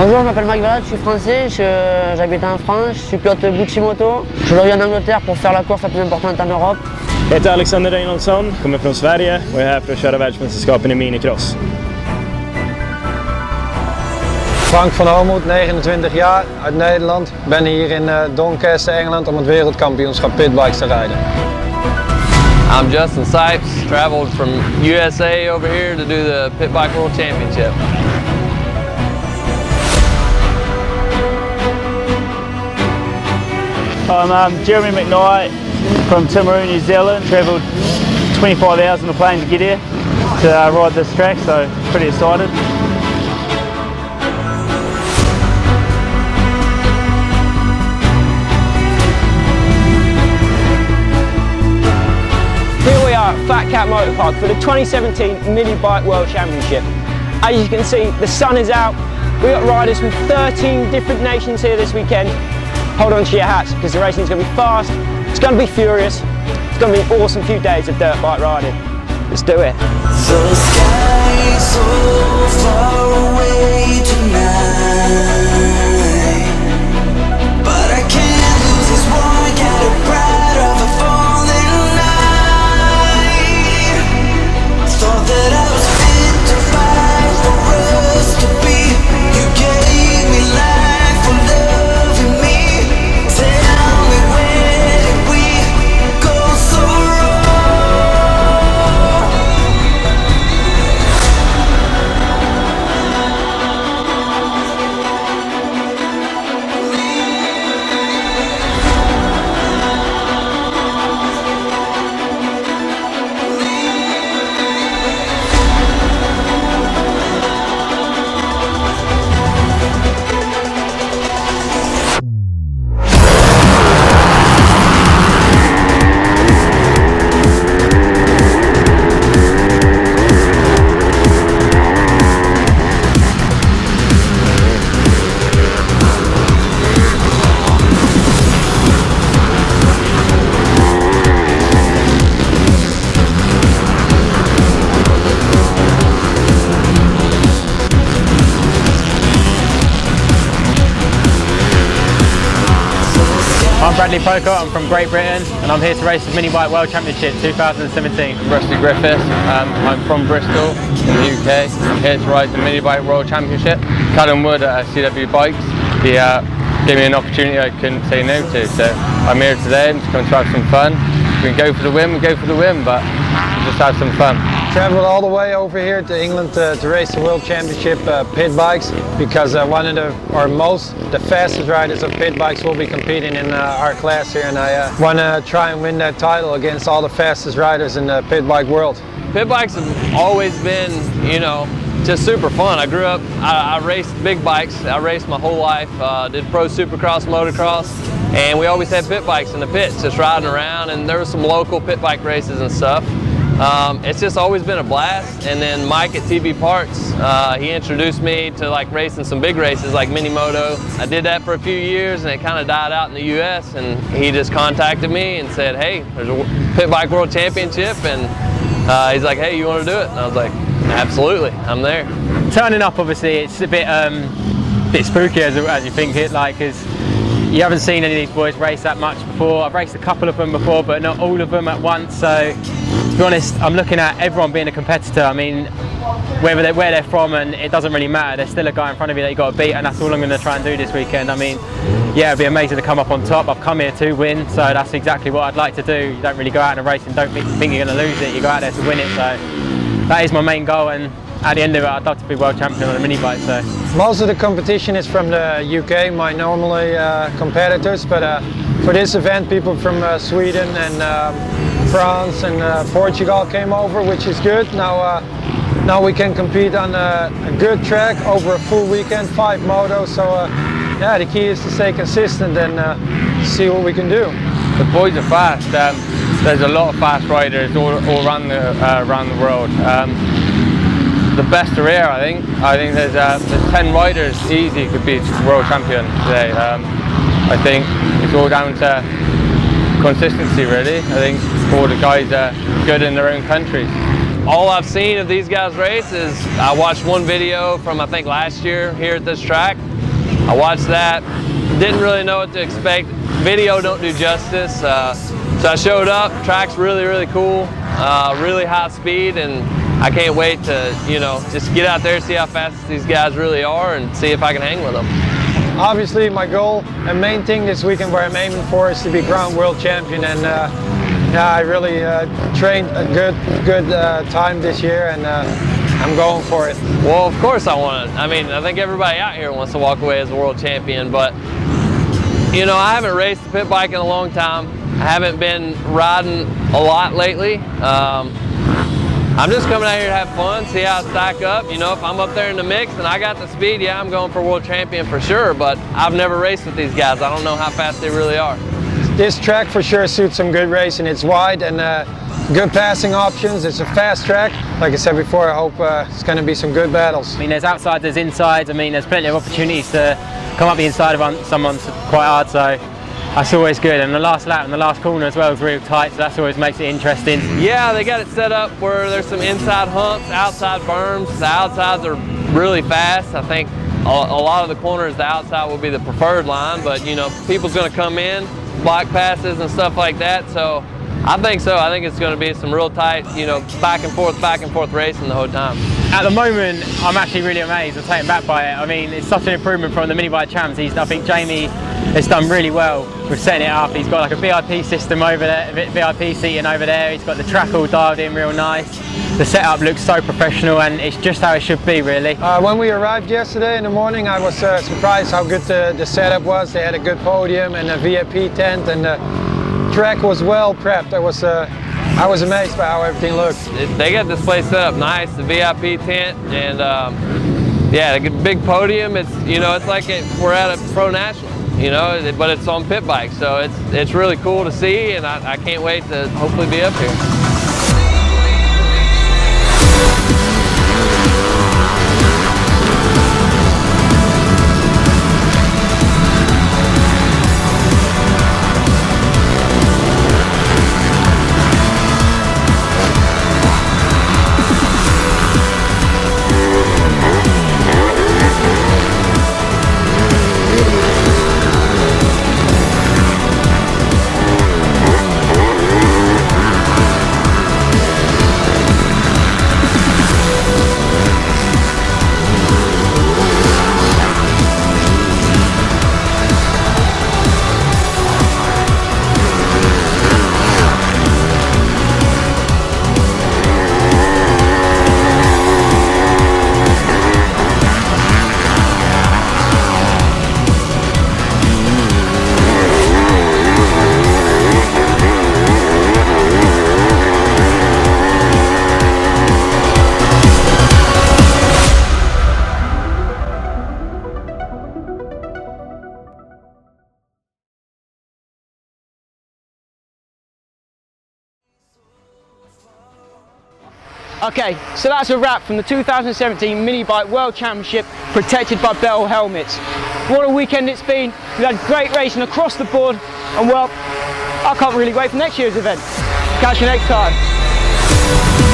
Bonjour, je m'appelle Mike, je suis français, j'habite en France, je suis pilote Moto. Je reviens en Angleterre pour faire la course la plus importante en Europe. Jag heter Alexander Reinholdsson, kommer från Sverige och är här för att köra världsmästerskapen i minicross. Frank van Homoet, 29 jaar, uit Nederland. Ben hier in Doncaster England om het wereldkampioenschap pitbikes te rijden. I'm Justin Sipes, traveled from USA over here to do the Pitbike World Championship. I'm Jeremy McKnight from Timaru, New Zealand. Travelled 25 hours on the plane to get here to ride this track, so pretty excited. Here we are at Fatcat Motoparc for the 2017 Minibike World Championship. As you can see, the sun is out. We've got riders from 13 different nations here this weekend. Hold on to your hats because the racing is going to be fast, it's going to be furious, it's going to be an awesome few days of dirt bike riding. Let's do it. The sky is so far away tonight, but I can't lose this war, got a pride of a falling night. Thought that I was fit to fight for us to be. You gave me life for loving me. Tell me where did we go so wrong? I'm Bradley Pocock, I'm from Great Britain and I'm here to race the Minibike World Championship 2017. I'm Rusty Griffiths, I'm from Bristol in the UK. I'm here to ride the Minibike World Championship. Callum Wood at CW Bikes, he gave me an opportunity I couldn't say no to, so I'm here today. I'm just going to have some fun. If we can go for the win, we go for the win, but we'll just have some fun. Traveled all the way over here to England to race the World Championship pit bikes because one of the fastest riders of pit bikes will be competing in our class here, and I want to try and win that title against all the fastest riders in the pit bike world. Pit bikes have always been, you know, just super fun. I grew up, I raced big bikes. I raced my whole life, did pro supercross, motocross, and we always had pit bikes in the pits, just riding around, and there were some local pit bike races and stuff. It's just always been a blast. And then Mike at TB Parts, he introduced me to like racing some big races like Mini Moto. I did that for a few years and it kind of died out in the US, and he just contacted me and said, hey, there's a Pit Bike World Championship, and he's like, hey, you want to do it? And I was like, absolutely, I'm there. Turning up, obviously, it's a bit spooky as you think it, like, because you haven't seen any of these boys race that much before. I've raced a couple of them before, but not all of them at once. So, to be honest, I'm looking at everyone being a competitor. I mean, where they're from, and it doesn't really matter. There's still a guy in front of you that you got to beat, and that's all I'm going to try and do this weekend. I mean, yeah, it'd be amazing to come up on top. I've come here to win, so that's exactly what I'd like to do. You don't really go out in a race and don't think you're going to lose it. You go out there to win it. So that is my main goal, and at the end of it, I'd love to be world champion on a mini bike. So most of the competition is from the UK, my normally competitors, but for this event, people from Sweden and France and Portugal came over, which is good. Now we can compete on a good track over a full weekend, 5 motos. So yeah, the key is to stay consistent and see what we can do. The boys are fast. There's a lot of fast riders all around the world. The best are here, I think. I think there's 10 riders easy could be world champion today. I think it's all down to consistency, really. I think all the guys are good in their own countries. All I've seen of these guys race is I watched one video from I think last year here at this track, I watched that, didn't really know what to expect. Video don't do justice, so I showed up. Track's really, really cool, really high speed, and I can't wait to, you know, just get out there, see how fast these guys really are, and see if I can hang with them. Obviously, my goal and main thing this weekend, where I'm aiming for, is to be ground world champion. And yeah, I really trained a good time this year, and I'm going for it. Well, of course I want it. I mean, I think everybody out here wants to walk away as a world champion, but you know, I haven't raced a pit bike in a long time. I haven't been riding a lot lately. I'm just coming out here to have fun, see how I stack up. You know, if I'm up there in the mix and I got the speed, yeah, I'm going for world champion for sure, but I've never raced with these guys. I don't know how fast they really are. This track for sure suits some good racing. It's wide and good passing options. It's a fast track. Like I said before, I hope it's going to be some good battles. I mean, there's outside, there's inside. I mean, there's plenty of opportunities to come up the inside of someone quite hard, so that's always good. And the last lap and the last corner as well is real tight, so that's always makes it interesting. Yeah, they got it set up where there's some inside humps, outside berms. The outsides are really fast. I think a lot of the corners, the outside will be the preferred line, but you know, people's going to come in, block passes and stuff like that. So I think so. I think it's going to be some real tight, you know, back and forth racing the whole time. At the moment, I'm actually really amazed and taken back by it. I mean, it's such an improvement from the Minibike Champs. I think Jamie has done really well with setting it up. He's got like a VIP system over there, VIP seating over there. He's got the track all dialed in real nice. The setup looks so professional, and it's just how it should be, really. When we arrived yesterday in the morning, I was surprised how good the setup was. They had a good podium and a VIP tent, and the track was well prepped. I was amazed by how everything looked. They got this place set up nice, the VIP tent, and yeah, the big podium. It's, you know, it's like we're at a pro national, you know, but it's on pit bikes, so it's really cool to see, and I can't wait to hopefully be up here. Okay, so that's a wrap from the 2017 Minibike World Championship protected by Bell helmets. What a weekend it's been. We've had great racing across the board, and well, I can't really wait for next year's event. Catch you next time.